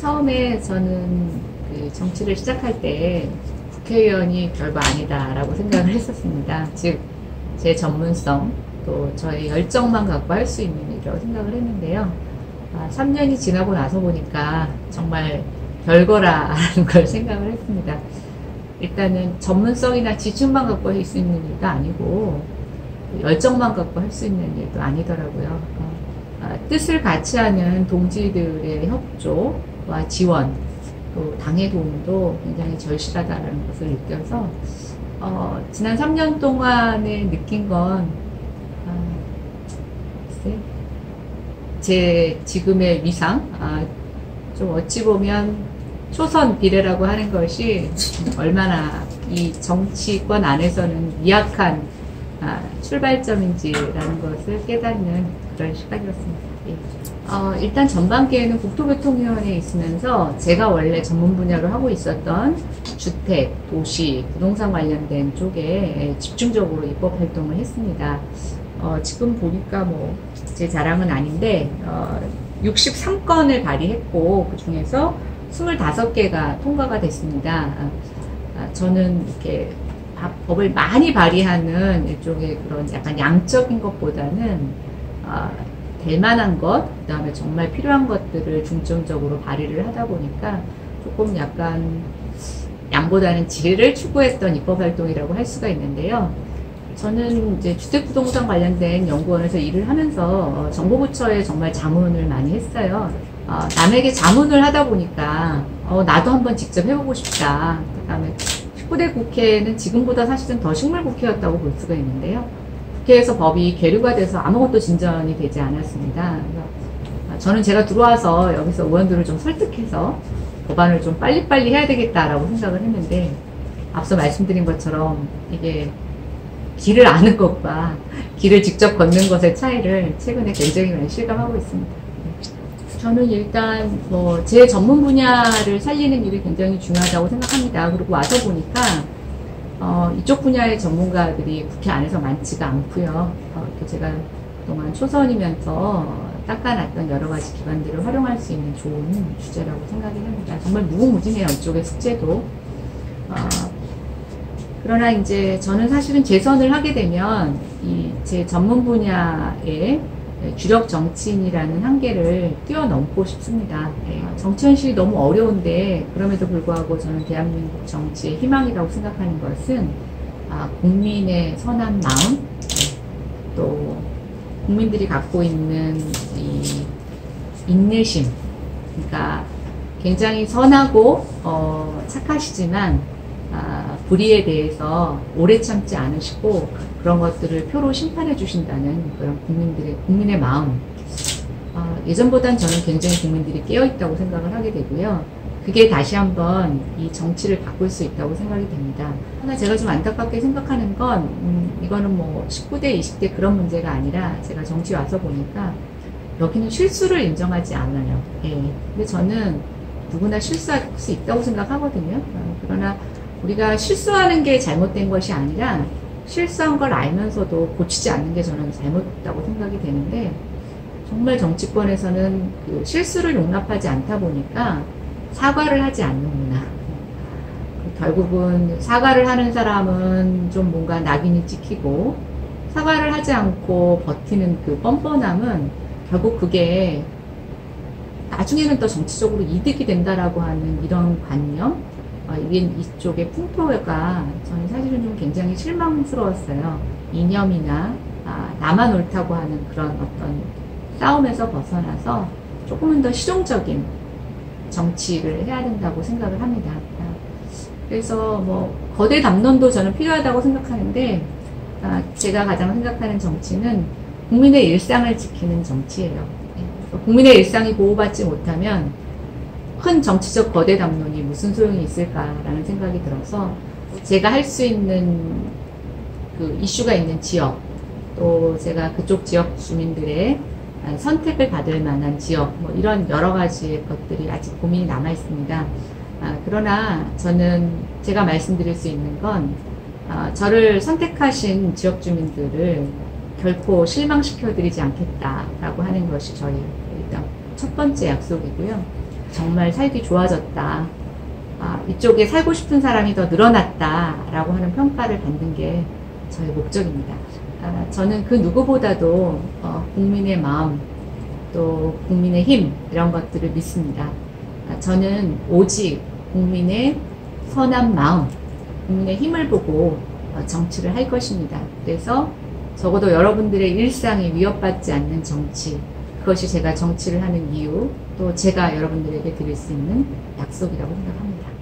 처음에 저는 그 정치를 시작할 때 국회의원이 별거 아니다라고 생각을 했었습니다. 즉, 제 전문성, 또 저의 열정만 갖고 할 수 있는 일이라고 생각을 했는데요. 3년이 지나고 나서 보니까 정말 별거라는 걸 생각을 했습니다. 일단은 전문성이나 지식만 갖고 할 수 있는 일도 아니고, 열정만 갖고 할 수 있는 일도 아니더라고요. 뜻을 같이 하는 동지들의 협조와 지원, 또 당의 도움도 굉장히 절실하다는 것을 느껴서 지난 3년 동안에 느낀 건 글쎄, 제 지금의 위상, 좀 어찌 보면 초선 비례라고 하는 것이 얼마나 이 정치권 안에서는 미약한 출발점인지라는 것을 깨닫는 그런 시간이었습니다. 예. 일단 전반기에는 국토교통위원회에 있으면서 제가 원래 전문 분야로 하고 있었던 주택, 도시, 부동산 관련된 쪽에 집중적으로 입법 활동을 했습니다. 지금 보니까 뭐 제 자랑은 아닌데 63건을 발의했고 그 중에서 25개가 통과가 됐습니다. 저는 이렇게 법을 많이 발의하는 일종의 그런 약간 양적인 것보다는 될 만한 것, 그 다음에 정말 필요한 것들을 중점적으로 발의를 하다 보니까 조금 약간 양보다는 질을 추구했던 입법활동이라고 할 수가 있는데요. 저는 이제 주택부동산 관련된 연구원에서 일을 하면서 정보부처에 정말 자문을 많이 했어요. 남에게 자문을 하다 보니까 나도 한번 직접 해보고 싶다. 그 다음에 19대 국회는 지금보다 사실은 더 식물국회였다고 볼 수가 있는데요. 국회에서 법이 계류가 돼서 아무것도 진전이 되지 않았습니다. 저는 제가 들어와서 여기서 의원들을 좀 설득해서 법안을 좀 빨리빨리 해야 되겠다라고 생각을 했는데, 앞서 말씀드린 것처럼 이게 길을 아는 것과 길을 직접 걷는 것의 차이를 최근에 굉장히 많이 실감하고 있습니다. 저는 일단 뭐 제 전문 분야를 살리는 일이 굉장히 중요하다고 생각합니다. 그리고 와서 보니까 이쪽 분야의 전문가들이 국회 안에서 많지가 않고요. 제가 그동안 초선이면서 닦아놨던 여러 가지 기관들을 활용할 수 있는 좋은 주제라고 생각이 합니다. 정말 무궁무진해요, 이쪽의 숙제도. 그러나 이제 저는 사실은 재선을 하게 되면 제 전문 분야의 주력 정치인이라는 한계를 뛰어넘고 싶습니다. 정치 현실이 너무 어려운데 그럼에도 불구하고 저는 대한민국 정치의 희망이라고 생각하는 것은 국민의 선한 마음, 또 국민들이 갖고 있는 이 인내심, 그러니까 굉장히 선하고 착하시지만 불의에 대해서 오래 참지 않으시고 그런 것들을 표로 심판해 주신다는 그런 국민의 마음. 예전보단 저는 굉장히 국민들이 깨어있다고 생각을 하게 되고요. 그게 다시 한번 이 정치를 바꿀 수 있다고 생각이 됩니다. 하나 제가 좀 안타깝게 생각하는 건 이거는 뭐 19대, 20대 그런 문제가 아니라 제가 정치 와서 보니까 여기는 실수를 인정하지 않아요. 예. 근데 저는 누구나 실수할 수 있다고 생각하거든요. 그러나 우리가 실수하는 게 잘못된 것이 아니라 실수한 걸 알면서도 고치지 않는 게 저는 잘못됐다고 생각이 되는데, 정말 정치권에서는 그 실수를 용납하지 않다 보니까 사과를 하지 않는구나. 결국은 사과를 하는 사람은 좀 뭔가 낙인이 찍히고, 사과를 하지 않고 버티는 그 뻔뻔함은 결국 그게 나중에는 또 정치적으로 이득이 된다라고 하는 이런 관념, 이쪽의 풍토가 저는 사실은 좀 굉장히 실망스러웠어요. 이념이나 나만 옳다고 하는 그런 어떤 싸움에서 벗어나서 조금은 더 실용적인 정치를 해야 된다고 생각을 합니다. 그래서 뭐 거대 담론도 저는 필요하다고 생각하는데, 제가 가장 생각하는 정치는 국민의 일상을 지키는 정치예요. 국민의 일상이 보호받지 못하면 큰 정치적 거대 담론이 무슨 소용이 있을까라는 생각이 들어서, 제가 할 수 있는 그 이슈가 있는 지역, 또 제가 그쪽 지역 주민들의 선택을 받을 만한 지역, 뭐 이런 여러 가지 것들이 아직 고민이 남아 있습니다. 그러나 저는 제가 말씀드릴 수 있는 건, 저를 선택하신 지역 주민들을 결코 실망시켜 드리지 않겠다라고 하는 것이 저희 일단 첫 번째 약속이고요. 정말 살기 좋아졌다. 이쪽에 살고 싶은 사람이 더 늘어났다라고 하는 평가를 받는 게 저의 목적입니다. 저는 그 누구보다도 국민의 마음, 또 국민의 힘 이런 것들을 믿습니다. 저는 오직 국민의 선한 마음, 국민의 힘을 보고 정치를 할 것입니다. 그래서 적어도 여러분들의 일상이 위협받지 않는 정치, 그것이 제가 정치를 하는 이유, 또 제가 여러분들에게 드릴 수 있는 약속이라고 생각합니다.